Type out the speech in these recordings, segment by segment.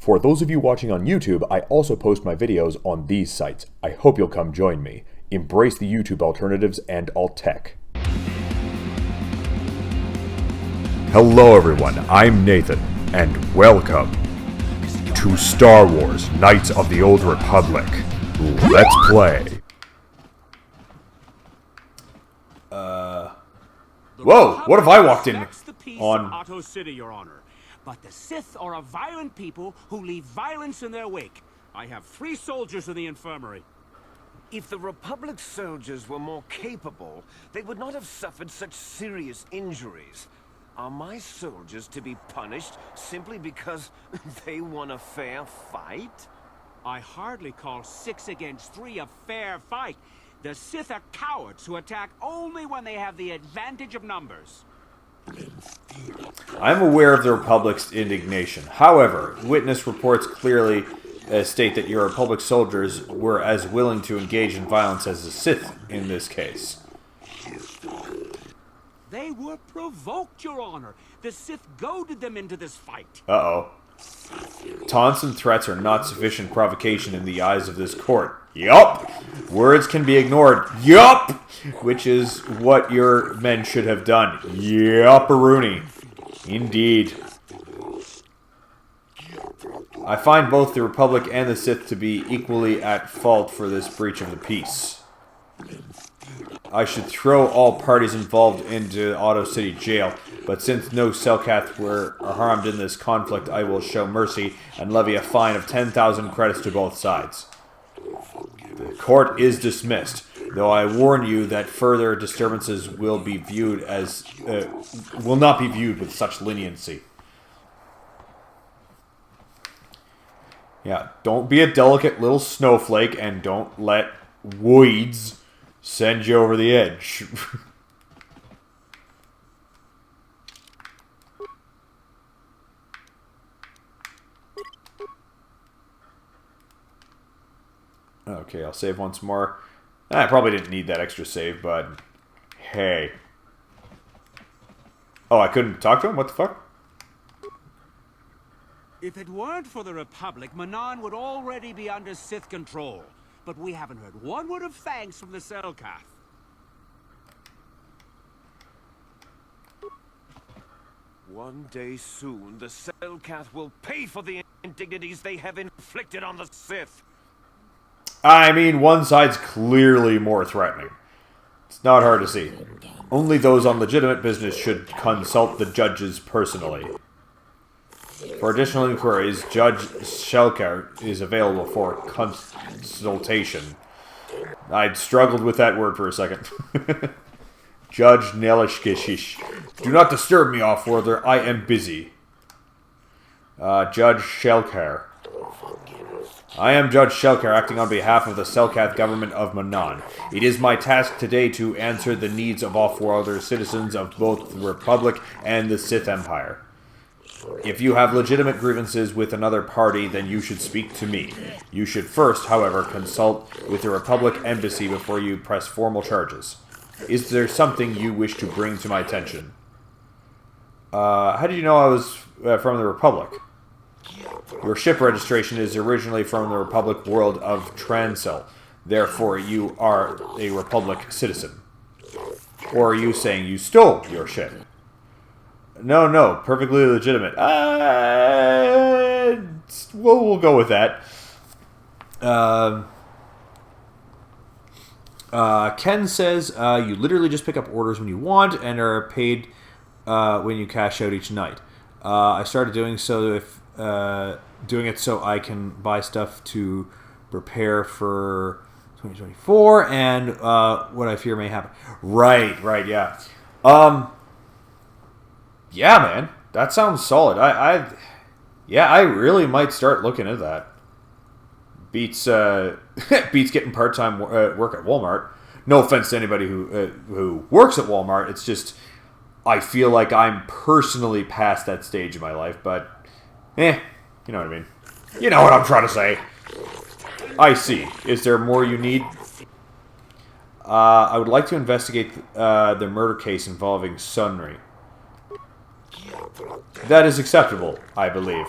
For those of you watching on YouTube, I also post my videos on these sites. I hope you'll come join me. Embrace the YouTube alternatives and alt tech. Hello everyone, I'm Nathan, and welcome to Star Wars Knights of the Old Republic. Let's play. Whoa, what if I walked in on Otto City, Your Honor. But the Sith are a violent people who leave violence in their wake. I have 3 soldiers in the infirmary. If the Republic soldiers were more capable, they would not have suffered such serious injuries. Are my soldiers to be punished simply because they won a fair fight? I hardly call 6 against 3 a fair fight. The Sith are cowards who attack only when they have the advantage of numbers. I'm aware of the Republic's indignation. However, witness reports clearly state that your Republic soldiers were as willing to engage in violence as the Sith in this case. They were provoked, Your Honor. The Sith goaded them into this fight. Uh-oh. Taunts and threats are not sufficient provocation in the eyes of this court. Yup! Words can be ignored. Yup! Which is what your men should have done. Yup-a-rooney. Indeed. I find both the Republic and the Sith to be equally at fault for this breach of the peace. I should throw all parties involved into Otto City Jail, but since no Selkath were harmed in this conflict, I will show mercy and levy a fine of 10,000 credits to both sides. The court is dismissed, though I warn you that further disturbances will be viewed as will not be viewed with such leniency. Yeah, don't be a delicate little snowflake and don't let weeds send you over the edge. Okay, I'll save once more. I probably didn't need that extra save, but hey. Oh, I couldn't talk to him? What the fuck? If it weren't for the Republic, Manan would already be under Sith control. But we haven't heard one word of thanks from the Selkath. One day soon, the Selkath will pay for the indignities they have inflicted on the Sith. I mean, one side's clearly more threatening. It's not hard to see. Only those on legitimate business should consult the judges personally. For additional inquiries, Judge Shelker is available for consultation. I'd struggled with that word for a second. Judge Nelishkishish. Do not disturb me, off-worlder. I am busy. Judge Shelker. I am Judge Shelker, acting on behalf of the Selkath government of Manan. It is my task today to answer the needs of off-worlder citizens of both the Republic and the Sith Empire. If you have legitimate grievances with another party, then you should speak to me. You should first, however, consult with the Republic Embassy before you press formal charges. Is there something you wish to bring to my attention? How did you know I was from the Republic? Your ship registration is originally from the Republic world of Transel. Therefore, you are a Republic citizen. Or are you saying you stole your ship? No, perfectly legitimate. We'll go with that. Ken says, you literally just pick up orders when you want and are paid when you cash out each night. I started doing it so I can buy stuff to prepare for 2024 and what I fear may happen. Right, yeah. Yeah, man, that sounds solid. I really might start looking at that. Beats getting part-time work at Walmart. No offense to anybody who works at Walmart. It's just I feel like I'm personally past that stage in my life. But you know what I mean. You know what I'm trying to say. I see. Is there more you need? I would like to investigate the murder case involving Sunry. That is acceptable, I believe.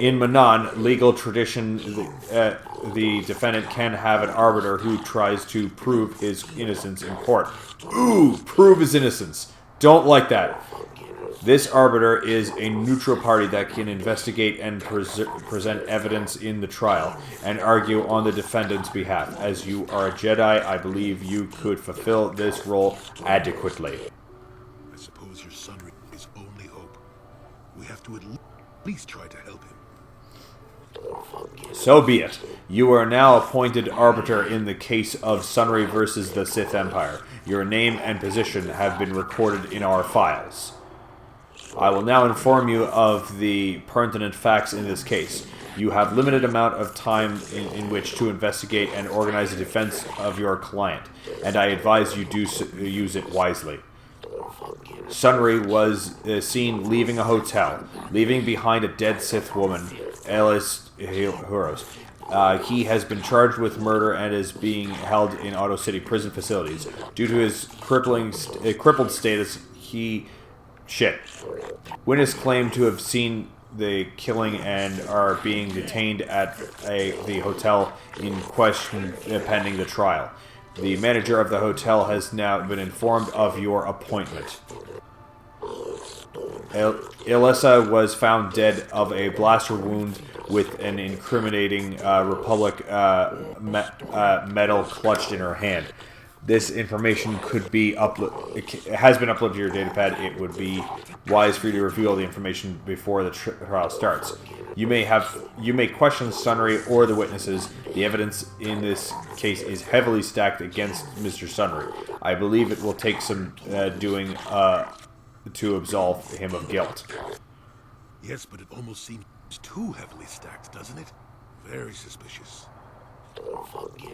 In Manon, legal tradition, the defendant can have an arbiter who tries to prove his innocence in court. Ooh, prove his innocence. Don't like that. This arbiter is a neutral party that can investigate and present evidence in the trial and argue on the defendant's behalf. As you are a Jedi, I believe you could fulfill this role adequately. I suppose your Sunry is only hope. We have to at least try to help him. So be it. You are now appointed arbiter in the case of Sunry versus the Sith Empire. Your name and position have been recorded in our files. I will now inform you of the pertinent facts in this case. You have limited amount of time in which to investigate and organize a defense of your client, and I advise you do use it wisely. Sunry was seen leaving a hotel, leaving behind a dead Sith woman, Alice Huros. He has been charged with murder and is being held in Auto City prison facilities. Due to his crippled status, Witness claim to have seen the killing and are being detained at the hotel in question pending the trial. The manager of the hotel has now been informed of your appointment. Alyssa was found dead of a blaster wound with an incriminating Republic medal clutched in her hand. This information could be has been uploaded to your datapad. It would be wise for you to review all the information before the trial starts. You may question Sunry or the witnesses. The evidence in this case is heavily stacked against Mr. Sunry. I believe it will take some doing to absolve him of guilt. Yes, but it almost seems too heavily stacked, doesn't it? Very suspicious.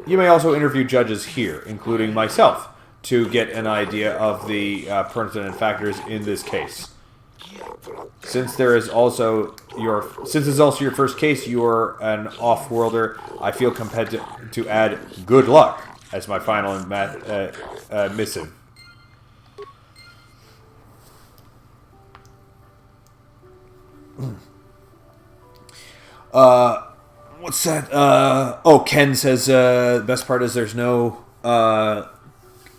You may also interview judges here, including myself, to get an idea of the pertinent factors in this case. Since it's also your first case, you are an off-worlder. I feel compelled to add "good luck" as my final missive. What's that? Ken says the best part is there's no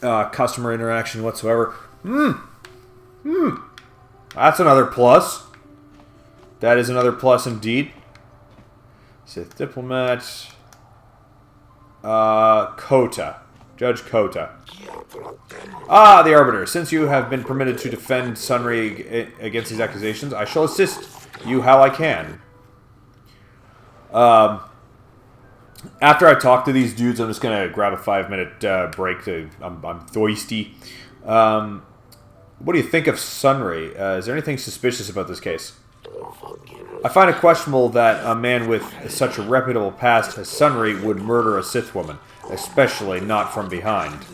customer interaction whatsoever. That's another plus. That is another plus indeed. Sith diplomat. KOTOR. Judge KOTOR. The Arbiter. Since you have been permitted to defend Sunry against these accusations, I shall assist you how I can. After I talk to these dudes, I'm just gonna grab a 5-minute break. I'm thirsty. What do you think of Sunry? Is there anything suspicious about this case? I find it questionable that a man with such a reputable past as Sunry would murder a Sith woman, especially not from behind.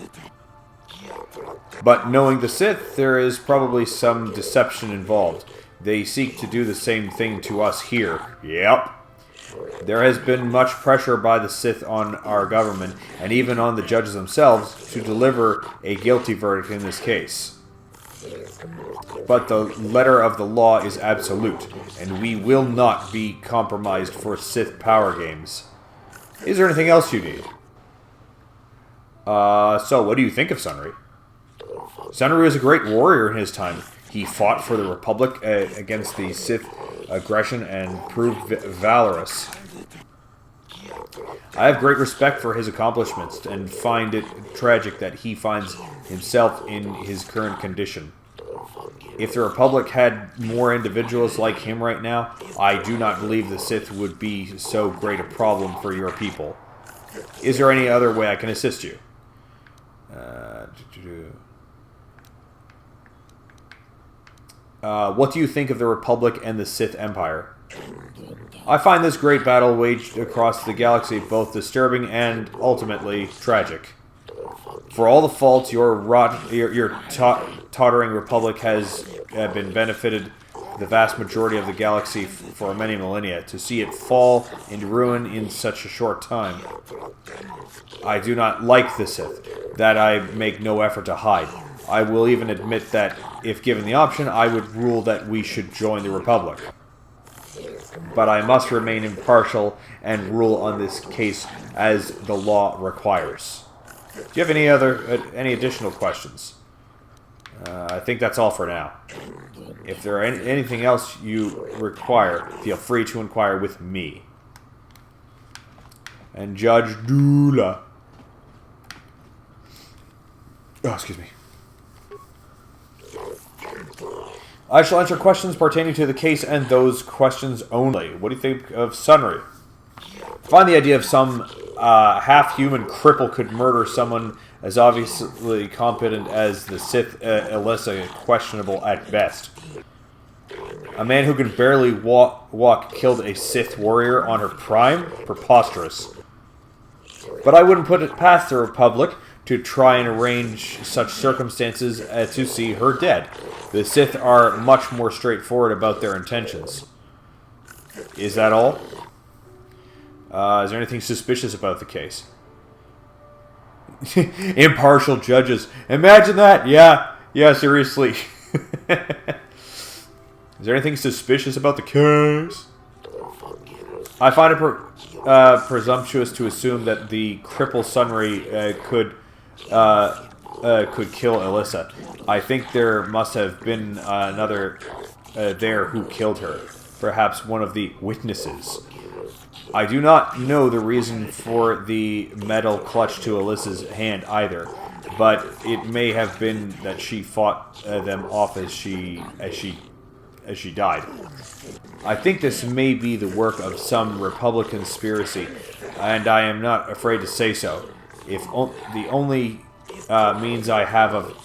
But knowing the Sith, there is probably some deception involved. They seek to do the same thing to us here. Yep. There has been much pressure by the Sith on our government, and even on the judges themselves, to deliver a guilty verdict in this case. But the letter of the law is absolute, and we will not be compromised for Sith power games. Is there anything else you need? So what do you think of Sunry? Sunry was a great warrior in his time. He fought for the Republic against the Sith aggression and proved valorous. I have great respect for his accomplishments and find it tragic that he finds himself in his current condition. If the Republic had more individuals like him right now, I do not believe the Sith would be so great a problem for your people. Is there any other way I can assist you? What do you think of the Republic and the Sith Empire? I find this great battle waged across the galaxy both disturbing and ultimately tragic. For all the faults, your tottering Republic has been benefited the vast majority of the galaxy for many millennia. To see it fall into ruin in such a short time. I do not like the Sith. That I make no effort to hide. I will even admit that, if given the option, I would rule that we should join the Republic. But I must remain impartial and rule on this case as the law requires. Do you have any additional questions? I think that's all for now. If there are anything else you require, feel free to inquire with me. And Judge Dula. Oh, excuse me. I shall answer questions pertaining to the case and those questions only. What do you think of Sunry? I find the idea of some half-human cripple could murder someone as obviously competent as the Sith Alyssa questionable at best. A man who can barely walk killed a Sith warrior on her prime? Preposterous. But I wouldn't put it past the Republic to try and arrange such circumstances as to see her dead. The Sith are much more straightforward about their intentions. Is that all? Is there anything suspicious about the case? Impartial judges. Imagine that! Yeah, seriously. Is there anything suspicious about the case? I find it presumptuous to assume that the cripple Sunry could kill Alyssa. I think there must have been another there who killed her. Perhaps one of the witnesses. I do not know the reason for the metal clutch to Alyssa's hand either, but it may have been that she fought them off as she died. I think this may be the work of some Republic conspiracy, and I am not afraid to say so. If the only means I have of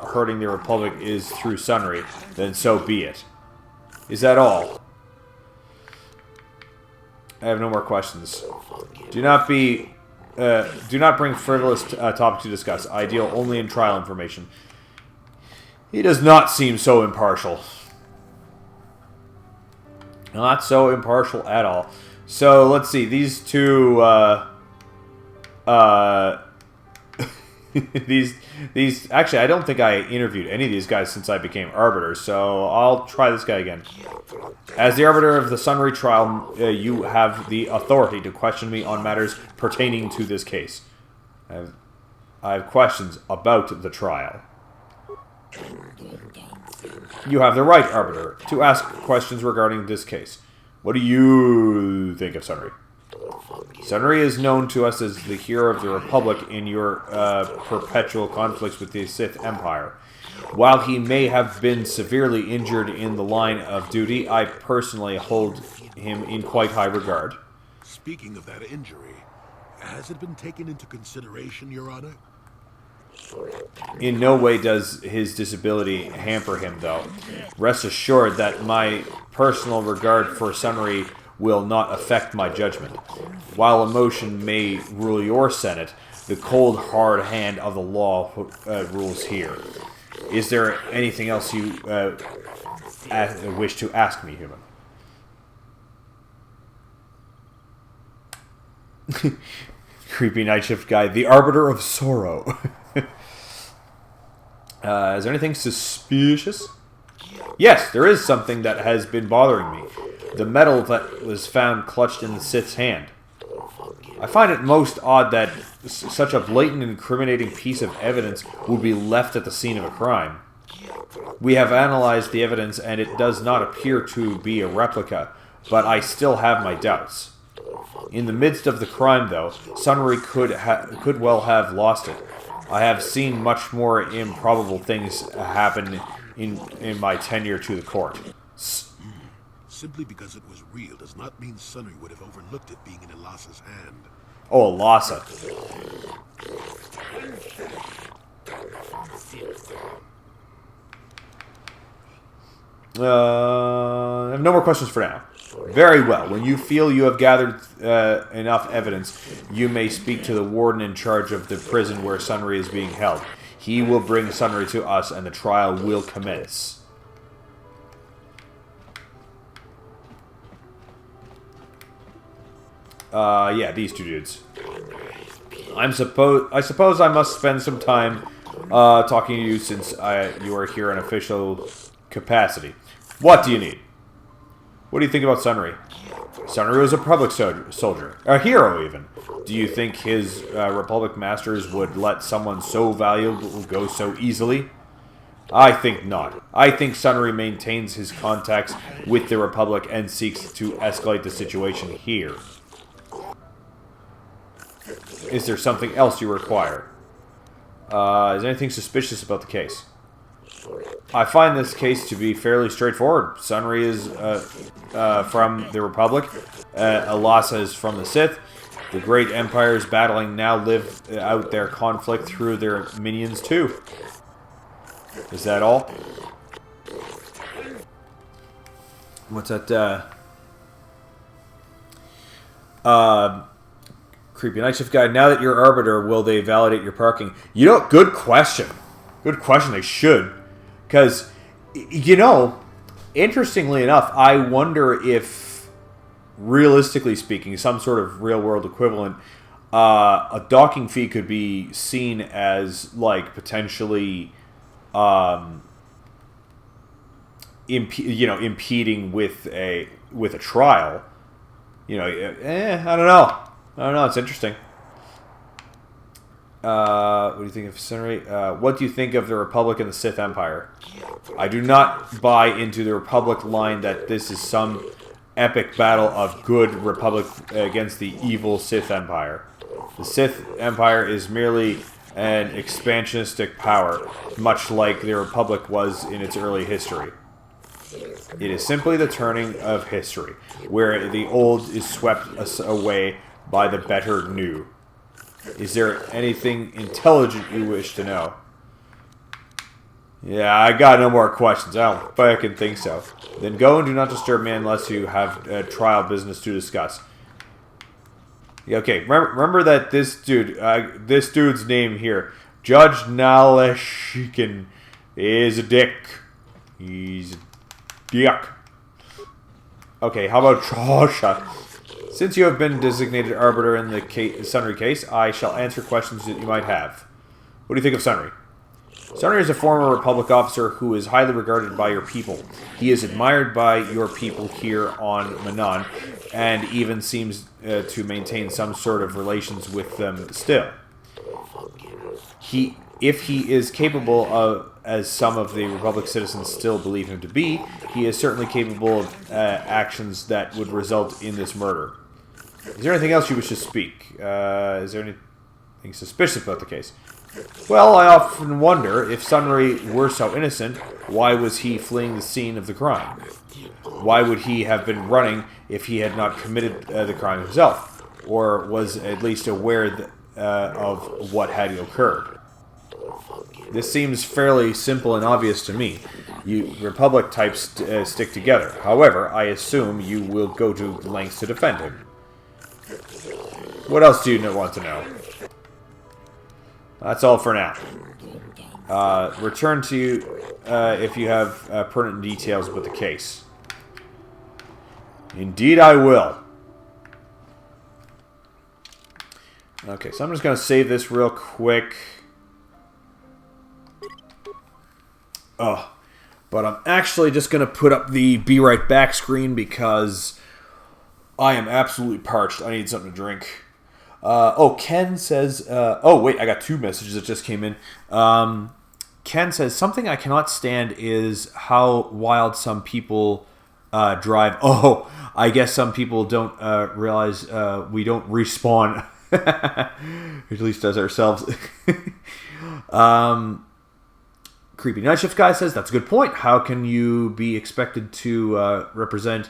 hurting the Republic is through Sunry, then so be it. Is that all? I have no more questions. Do not bring frivolous topics to discuss. I deal only in trial information. He does not seem so impartial. Not so impartial at all. So let's see. These two. These actually, I don't think I interviewed any of these guys since I became Arbiter, so I'll try this guy again. As the Arbiter of the Sunry trial, you have the authority to question me on matters pertaining to this case. I have questions about the trial. You have the right, Arbiter, to ask questions regarding this case. What do you think of Sunry? Sunry is known to us as the hero of the Republic in your perpetual conflicts with the Sith Empire. While he may have been severely injured in the line of duty, I personally hold him in quite high regard. Speaking of that injury, has it been taken into consideration, Your Honor? In no way does his disability hamper him, though. Rest assured that my personal regard for Sunry will not affect my judgment. While emotion may rule your Senate, the cold, hard hand of the law rules here. Is there anything else you wish to ask me, human? Creepy night shift guy, the Arbiter of Sorrow. Is there anything suspicious? Yes, there is something that has been bothering me. The metal that was found clutched in the Sith's hand. I find it most odd that such a blatant and incriminating piece of evidence would be left at the scene of a crime. We have analyzed the evidence and it does not appear to be a replica, but I still have my doubts. In the midst of the crime, though, Sunry could well have lost it. I have seen much more improbable things happen in my tenure to the court. Simply because it was real does not mean Sunry would have overlooked it being in Alysa's hand. Oh, Alyssa. I have no more questions for now. Very well. When you feel you have gathered enough evidence, you may speak to the warden in charge of the prison where Sunry is being held. He will bring Sunry to us and the trial will commence. Yeah, these two dudes. I suppose I must spend some time talking to you since you are here in official capacity. What do you need? What do you think about Sunry? Sunry was a Republic soldier. A hero, even. Do you think his Republic masters would let someone so valuable go so easily? I think not. I think Sunry maintains his contacts with the Republic and seeks to escalate the situation here. Is there something else you require? Is anything suspicious about the case? I find this case to be fairly straightforward. Sunry is from the Republic. Alasa is from the Sith. The great empires battling now live out their conflict through their minions too. Is that all? What's that? Creepy night shift guy. Now that you're Arbiter, will they validate your parking? You know, good question. Good question. They should. Because, you know, interestingly enough, I wonder if, realistically speaking, some sort of real-world equivalent, a docking fee could be seen as, like, potentially, impeding with a trial. You know, I don't know. I don't know. It's interesting. What do you think of Sunry? What do you think of the Republic and the Sith Empire? I do not buy into the Republic line that this is some epic battle of good Republic against the evil Sith Empire. The Sith Empire is merely an expansionistic power, much like the Republic was in its early history. It is simply the turning of history, where the old is swept away by the better new. Is there anything intelligent you wish to know? Yeah, I got no more questions. I don't fucking think so. Then go and do not disturb me unless you have trial business to discuss. Yeah, okay, remember that this dude's name here, Judge Naleshikin, is a dick. He's a dick. Okay, how about Trosha? Since you have been designated Arbiter in the Sunry case, I shall answer questions that you might have. What do you think of Sunry? Sunry is a former Republic officer who is highly regarded by your people. He is admired by your people here on Manon, and even seems to maintain some sort of relations with them still. If he is capable of, as some of the Republic citizens still believe him to be, he is certainly capable of actions that would result in this murder. Is there anything else you wish to speak? Is there anything suspicious about the case? Well, I often wonder, if Sunry were so innocent, why was he fleeing the scene of the crime? Why would he have been running if he had not committed the crime himself? Or was at least aware of what had occurred? This seems fairly simple and obvious to me. You Republic types stick together. However, I assume you will go to lengths to defend him. What else do you want to know? That's all for now. Return to you if you have pertinent details about the case. Indeed I will. Okay, so I'm just going to save this real quick. Oh, but I'm actually just going to put up the Be Right Back screen because I am absolutely parched. I need something to drink. Ken says... oh, wait, I got two messages that just came in. Ken says, something I cannot stand is how wild some people drive. Oh, I guess some people don't realize we don't respawn. At least as ourselves. Creepy Night Shift guy says, that's a good point. How can you be expected to represent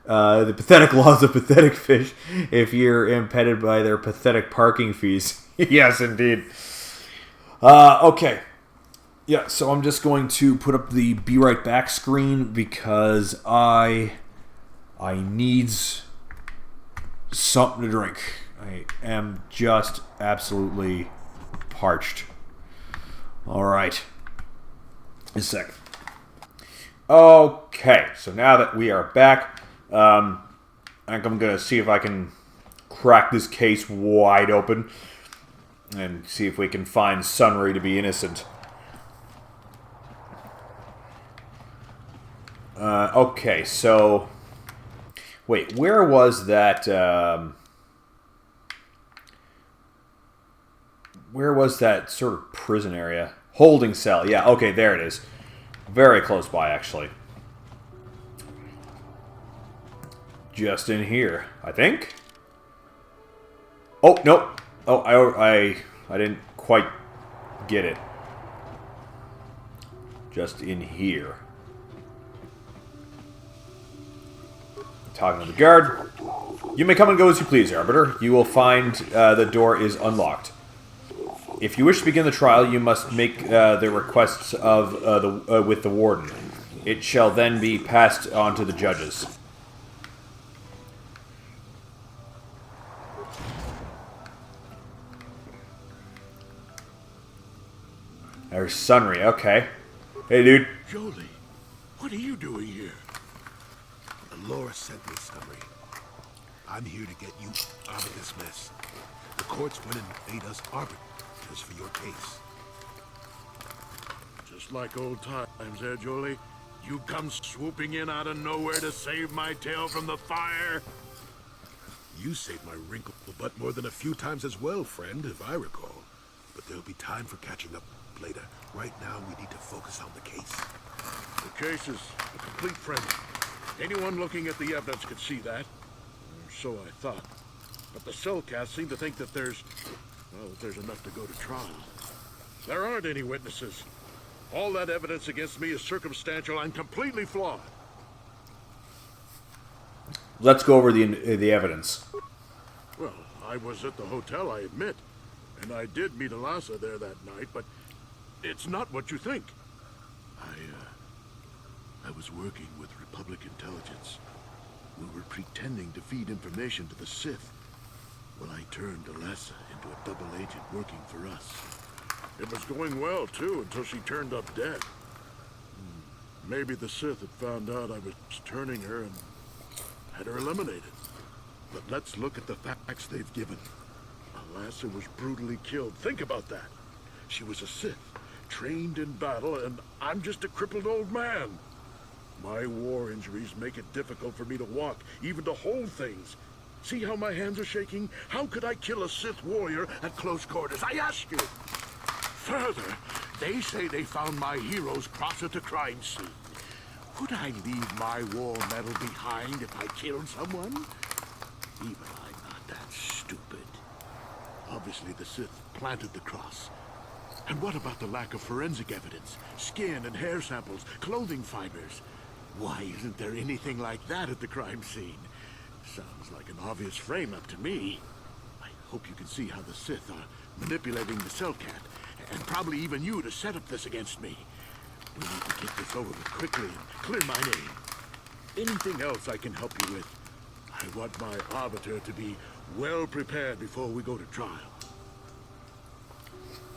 the pathetic laws of pathetic fish if you're impeded by their pathetic parking fees? Yes, indeed. Okay. Yeah, so I'm just going to put up the Be Right Back screen because I needs something to drink. I am just absolutely parched. Alright. A second. Okay, so now that we are back, I think I'm going to see if I can crack this case wide open and see if we can find Sunry to be innocent. Okay, so... Wait, where was that... where was that sort of prison area? Holding cell. Yeah, okay, there it is. Very close by, actually. Just in here, I think. Oh, nope. Oh, I didn't quite get it. Just in here. Talking to the guard. You may come and go as you please, Arbiter. You will find the door is unlocked. If you wish to begin the trial, you must make the requests of with the warden. It shall then be passed on to the judges. There's Sunry. Okay. Hey, dude. Jolie, what are you doing here? Laura sent me, Sunry. I'm here to get you out of this mess. The courts went and made us arbiters for your case. Just like old times, eh, Jolie? You come swooping in out of nowhere to save my tail from the fire? You saved my wrinkled butt more than a few times as well, friend, if I recall. But there'll be time for catching up later. Right now, we need to focus on the case. The case is a complete frenzy. Anyone looking at the evidence could see that. So I thought. But the Cellcast seem to think that there's enough to go to trial. There aren't any witnesses. All that evidence against me is circumstantial and completely flawed. Let's go over the evidence. Well, I was at the hotel, I admit. And I did meet Alasa there that night, but it's not what you think. I was working with Republic intelligence. We were pretending to feed information to the Sith. Well, I turned Alasa into a double agent working for us. It was going well, too, until she turned up dead. Maybe the Sith had found out I was turning her and had her eliminated. But let's look at the facts they've given. Alasa was brutally killed. Think about that. She was a Sith, trained in battle, and I'm just a crippled old man. My war injuries make it difficult for me to walk, even to hold things. See how my hands are shaking? How could I kill a Sith warrior at close quarters? I ask you! Further, they say they found my heroes cross at a crime scene. Would I leave my war medal behind if I killed someone? Even I'm not that stupid. Obviously, the Sith planted the cross. And what about the lack of forensic evidence? Skin and hair samples, clothing fibers. Why isn't there anything like that at the crime scene? Sounds like an obvious frame-up to me. I hope you can see how the Sith are manipulating the Cellcat, and probably even you to set up this against me. We need to get this over with quickly and clear my name. Anything else I can help you with? I want my arbiter to be well prepared before we go to trial.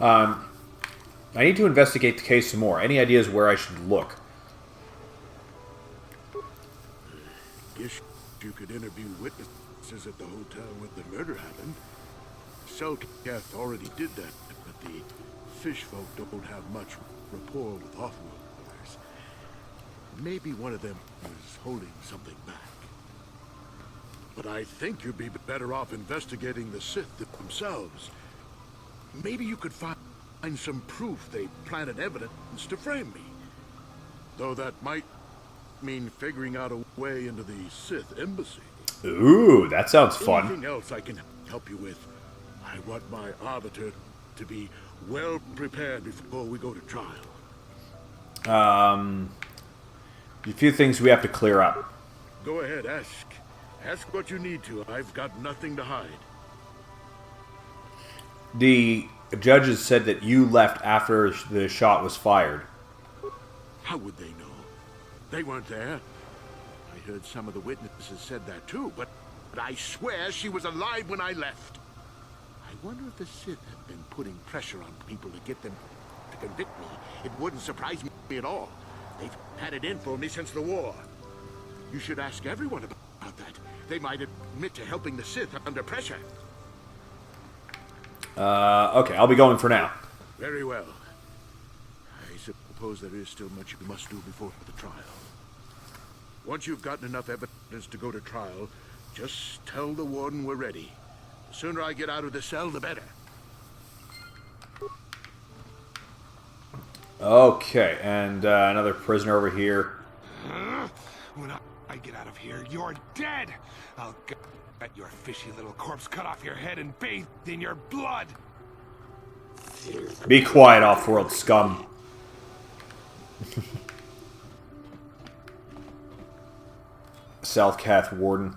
I need to investigate the case some more. Any ideas where I should look? Guess you could interview witnesses at the hotel where the murder happened. Cellcat already did that, but the fish folk don't have much rapport with offworlders. Maybe one of them was holding something back. But I think you'd be better off investigating the Sith themselves. Maybe you could find some proof they planted evidence to frame me. Though that might mean figuring out a way into the Sith embassy. Ooh, that sounds fun. Anything else I can help you with? I want my arbiter to be well prepared before we go to trial. A few things we have to clear up. Go ahead, ask. Ask what you need to. I've got nothing to hide. The judges said that you left after the shot was fired. How would they know? They weren't there. I heard some of the witnesses said that too, but I swear she was alive when I left. I wonder if the Sith have been putting pressure on people to get them to convict me. It wouldn't surprise me at all. They've had it in for me since the war. You should ask everyone about that. They might admit to helping the Sith under pressure. Okay, I'll be going for now. Very well. I suppose there is still much you must do before the trial. Once you've gotten enough evidence to go to trial, just tell the warden we're ready. The sooner I get out of the cell, the better. Okay, and another prisoner over here. When I get out of here, you're dead! I'll get your fishy little corpse cut off your head and bathed in your blood! Be quiet, off-world scum. Southcath Warden.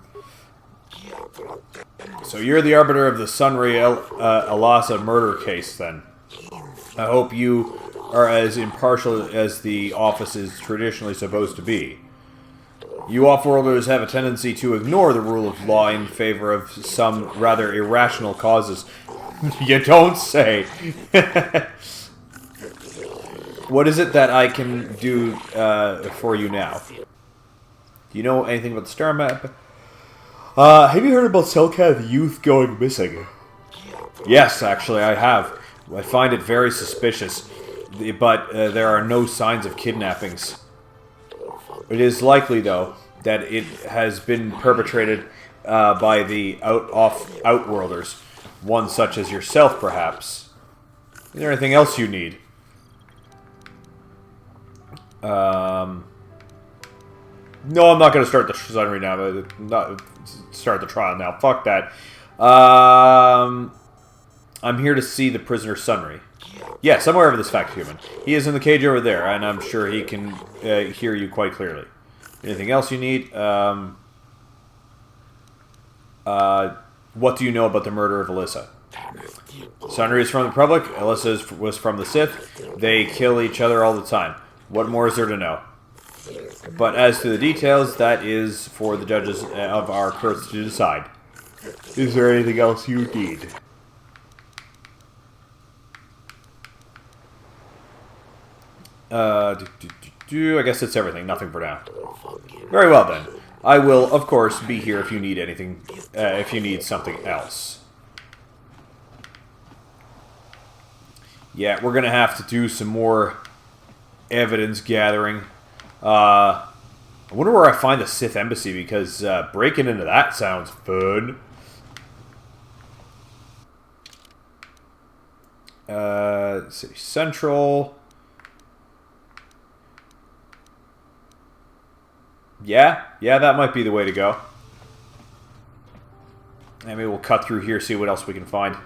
So you're the arbiter of the Sunry Alasa murder case, then. I hope you are as impartial as the office is traditionally supposed to be. You off-worlders have a tendency to ignore the rule of law in favor of some rather irrational causes. You don't say. What is it that I can do for you now? Do you know anything about the star map? Have you heard about Selkath youth going missing? Yes, actually, I have. I find it very suspicious, but there are no signs of kidnappings. It is likely, though, that it has been perpetrated by the Outworlders, one such as yourself, perhaps. Is there anything else you need? No, I'm not going to start the Sunry now, but not start the trial now. Fuck that. I'm here to see the prisoner Sunry. Yes, I'm aware of this fact, human. He is in the cage over there, and I'm sure he can hear you quite clearly. Anything else you need? What do you know about the murder of Alyssa? Sunry is from the Republic. Alyssa was from the Sith. They kill each other all the time. What more is there to know? But as to the details, that is for the judges of our courts to decide. Is there anything else you need? I guess that's everything. Nothing for now. Very well then. I will, of course, be here if you need anything. If you need something else. Yeah, we're gonna have to do some more evidence gathering. I wonder where I find the Sith embassy, because breaking into that sounds fun. City Central. Yeah, that might be the way to go. And maybe we'll cut through here, see what else we can find.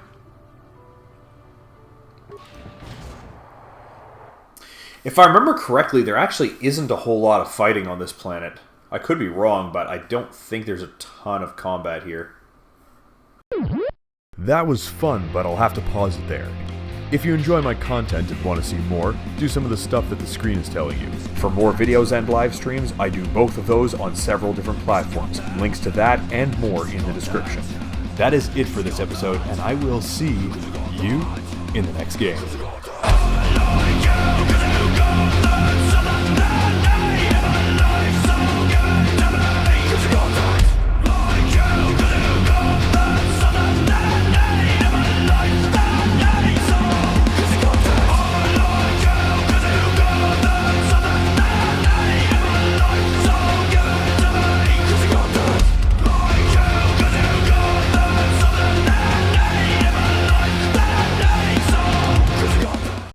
If I remember correctly, there actually isn't a whole lot of fighting on this planet. I could be wrong, but I don't think there's a ton of combat here. That was fun, but I'll have to pause it there. If you enjoy my content and want to see more, do some of the stuff that the screen is telling you. For more videos and live streams, I do both of those on several different platforms. Links to that and more in the description. That is it for this episode, and I will see you in the next game.